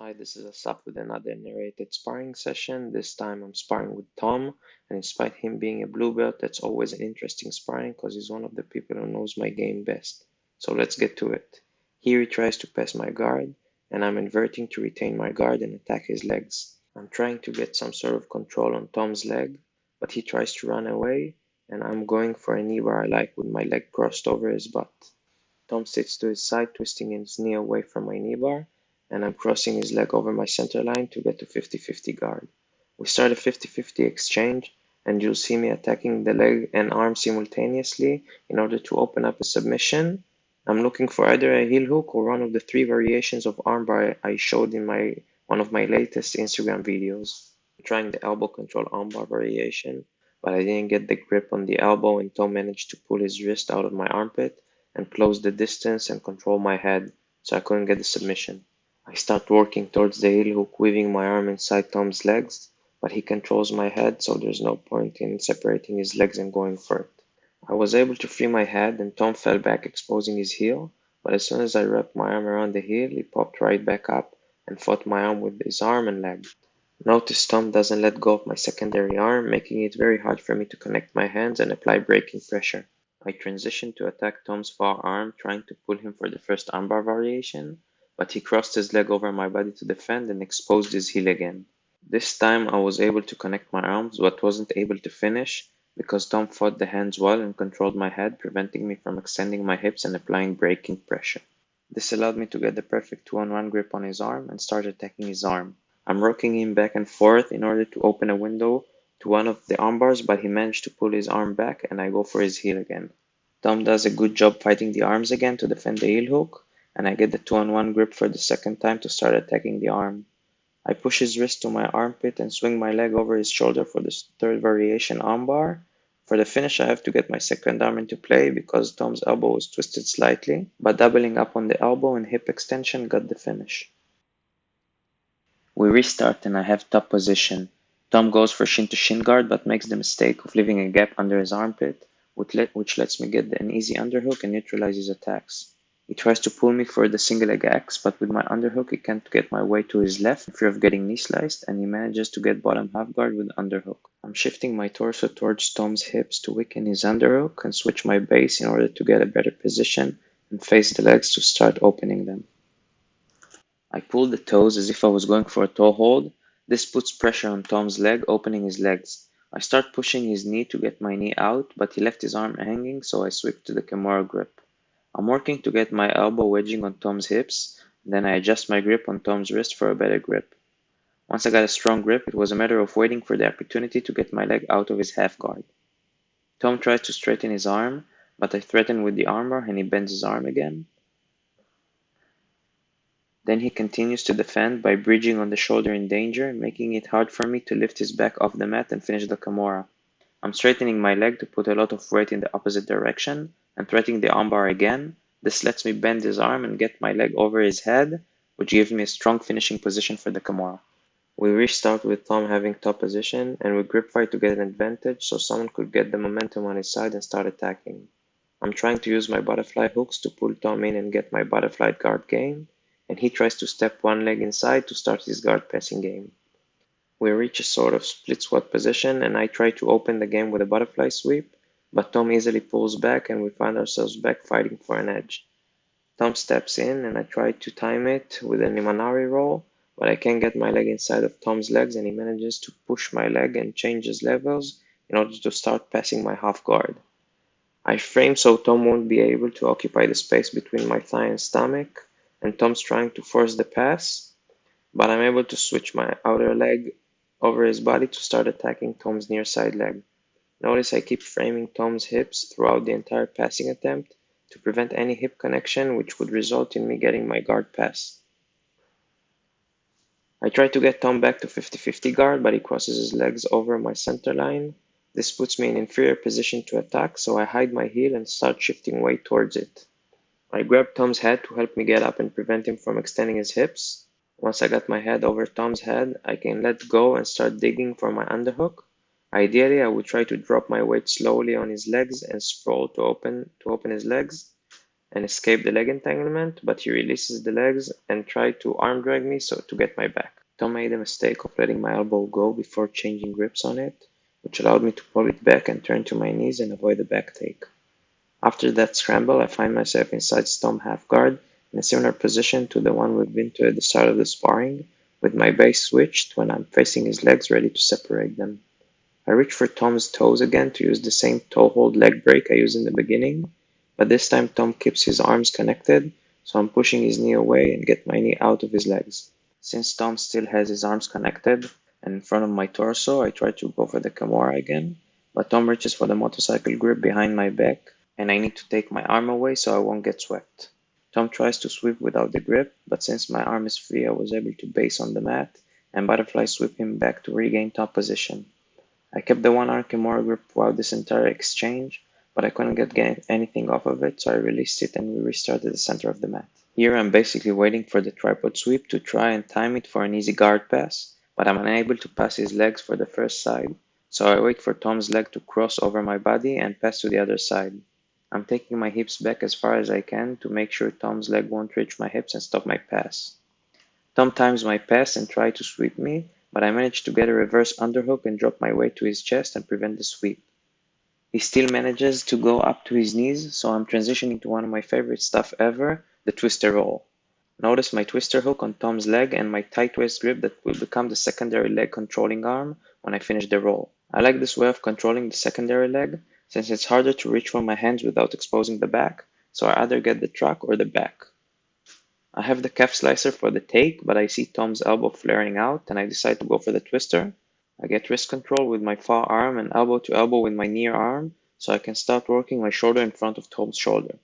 Hi, this is Asaf with another narrated sparring session. This time I'm sparring with Tom, and despite him being a blue belt, that's always an interesting sparring because he's one of the people who knows my game best. So let's get to it. Here he tries to pass my guard, and I'm inverting to retain my guard and attack his legs. I'm trying to get some sort of control on Tom's leg, but he tries to run away, and I'm going for a knee where I like with my leg crossed over his butt. Tom sits to his side, twisting his knee away from my knee bar, and I'm crossing his leg over my center line to get to 50-50 guard. We start a 50-50 exchange, and you'll see me attacking the leg and arm simultaneously in order to open up a submission. I'm looking for either a heel hook or one of the three variations of armbar I showed in one of my latest Instagram videos. I'm trying the elbow control armbar variation, but I didn't get the grip on the elbow, and Tom managed to pull his wrist out of my armpit and close the distance and control my head, so I couldn't get the submission. I start working towards the heel hook, weaving my arm inside Tom's legs, but he controls my head, so there's no point in separating his legs and going for it. I was able to free my head, and Tom fell back, exposing his heel, but as soon as I wrapped my arm around the heel, he popped right back up and fought my arm with his arm and leg. Notice Tom doesn't let go of my secondary arm, making it very hard for me to connect my hands and apply braking pressure. I transitioned to attack Tom's far arm, trying to pull him for the first armbar variation, but he crossed his leg over my body to defend and exposed his heel again. This time I was able to connect my arms, but wasn't able to finish because Tom fought the hands well and controlled my head, preventing me from extending my hips and applying braking pressure. This allowed me to get the perfect 2-on-1 grip on his arm and start attacking his arm. I'm rocking him back and forth in order to open a window to one of the armbars, but he managed to pull his arm back and I go for his heel again. Tom does a good job fighting the arms again to defend the heel hook, and I get the 2-on-1 grip for the second time to start attacking the arm. I push his wrist to my armpit and swing my leg over his shoulder for the third variation armbar. For the finish I have to get my second arm into play because Tom's elbow was twisted slightly, but doubling up on the elbow and hip extension got the finish. We restart and I have top position. Tom goes for shin to shin guard but makes the mistake of leaving a gap under his armpit, which lets me get an easy underhook and neutralize his attacks. He tries to pull me for the single leg axe, but with my underhook he can't get my way to his left in fear of getting knee sliced, and he manages to get bottom half guard with underhook. I'm shifting my torso towards Tom's hips to weaken his underhook and switch my base in order to get a better position and face the legs to start opening them. I pulled the toes as if I was going for a toe hold. This puts pressure on Tom's leg, opening his legs. I start pushing his knee to get my knee out, but he left his arm hanging, so I switch to the kimura grip. I'm working to get my elbow wedging on Tom's hips, then I adjust my grip on Tom's wrist for a better grip. Once I got a strong grip, it was a matter of waiting for the opportunity to get my leg out of his half guard. Tom tries to straighten his arm, but I threaten with the armbar and he bends his arm again. Then he continues to defend by bridging on the shoulder in danger, making it hard for me to lift his back off the mat and finish the kimura. I'm straightening my leg to put a lot of weight in the opposite direction and threatening the armbar again. This lets me bend his arm and get my leg over his head, which gives me a strong finishing position for the kimura. We restart with Tom having top position, and we grip fight to get an advantage so someone could get the momentum on his side and start attacking. I'm trying to use my butterfly hooks to pull Tom in and get my butterfly guard game, and he tries to step one leg inside to start his guard passing game. We reach a sort of split squat position, and I try to open the game with a butterfly sweep, but Tom easily pulls back and we find ourselves back fighting for an edge. Tom steps in and I try to time it with an Imanari roll, but I can't get my leg inside of Tom's legs and he manages to push my leg and changes levels in order to start passing my half guard. I frame so Tom won't be able to occupy the space between my thigh and stomach, and Tom's trying to force the pass, but I'm able to switch my outer leg over his body to start attacking Tom's near side leg. Notice I keep framing Tom's hips throughout the entire passing attempt to prevent any hip connection, which would result in me getting my guard pass. I try to get Tom back to 50-50 guard, but he crosses his legs over my center line. This puts me in inferior position to attack, so I hide my heel and start shifting weight towards it. I grab Tom's head to help me get up and prevent him from extending his hips. Once I got my head over Tom's head, I can let go and start digging for my underhook. Ideally, I would try to drop my weight slowly on his legs and sprawl to open his legs, and escape the leg entanglement, but he releases the legs and tried to arm drag me so to get my back. Tom made the mistake of letting my elbow go before changing grips on it, which allowed me to pull it back and turn to my knees and avoid the back take. After that scramble, I find myself inside Tom half guard in a similar position to the one we've been to at the start of the sparring, with my base switched when I'm facing his legs ready to separate them. I reach for Tom's toes again to use the same toe hold leg break I used in the beginning, but this time Tom keeps his arms connected, so I'm pushing his knee away and get my knee out of his legs. Since Tom still has his arms connected and in front of my torso, I try to go for the kimura again, but Tom reaches for the motorcycle grip behind my back, and I need to take my arm away so I won't get swept. Tom tries to sweep without the grip, but since my arm is free, I was able to base on the mat and butterfly sweep him back to regain top position. I kept the one arm kimura grip throughout this entire exchange, but I couldn't get anything off of it, so I released it and we restarted the center of the mat. Here I'm basically waiting for the tripod sweep to try and time it for an easy guard pass, but I'm unable to pass his legs for the first side, so I wait for Tom's leg to cross over my body and pass to the other side. I'm taking my hips back as far as I can to make sure Tom's leg won't reach my hips and stop my pass. Tom times my pass and tried to sweep me, but I managed to get a reverse underhook and drop my weight to his chest and prevent the sweep. He still manages to go up to his knees, so I'm transitioning to one of my favorite stuff ever, the twister roll. Notice my twister hook on Tom's leg and my tight waist grip that will become the secondary leg controlling arm when I finish the roll. I like this way of controlling the secondary leg since it's harder to reach for my hands without exposing the back, so I either get the truck or the back. I have the calf slicer for the take, but I see Tom's elbow flaring out and I decide to go for the twister. I get wrist control with my far arm and elbow to elbow with my near arm so I can start working my shoulder in front of Tom's shoulder.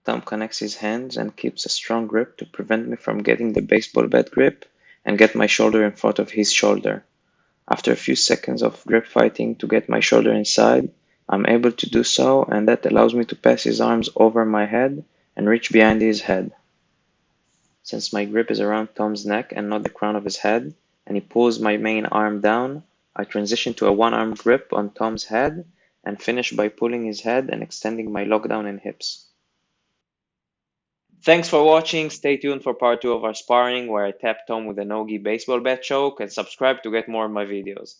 Tom connects his hands and keeps a strong grip to prevent me from getting the baseball bat grip and get my shoulder in front of his shoulder. After a few seconds of grip fighting to get my shoulder inside, I'm able to do so, and that allows me to pass his arms over my head and reach behind his head. Since my grip is around Tom's neck and not the crown of his head, and he pulls my main arm down, I transition to a one-arm grip on Tom's head and finish by pulling his head and extending my lockdown in hips. Thanks for watching. Stay tuned for part 2 of our sparring where I tap Tom with a Nogi baseball bat choke, and subscribe to get more of my videos.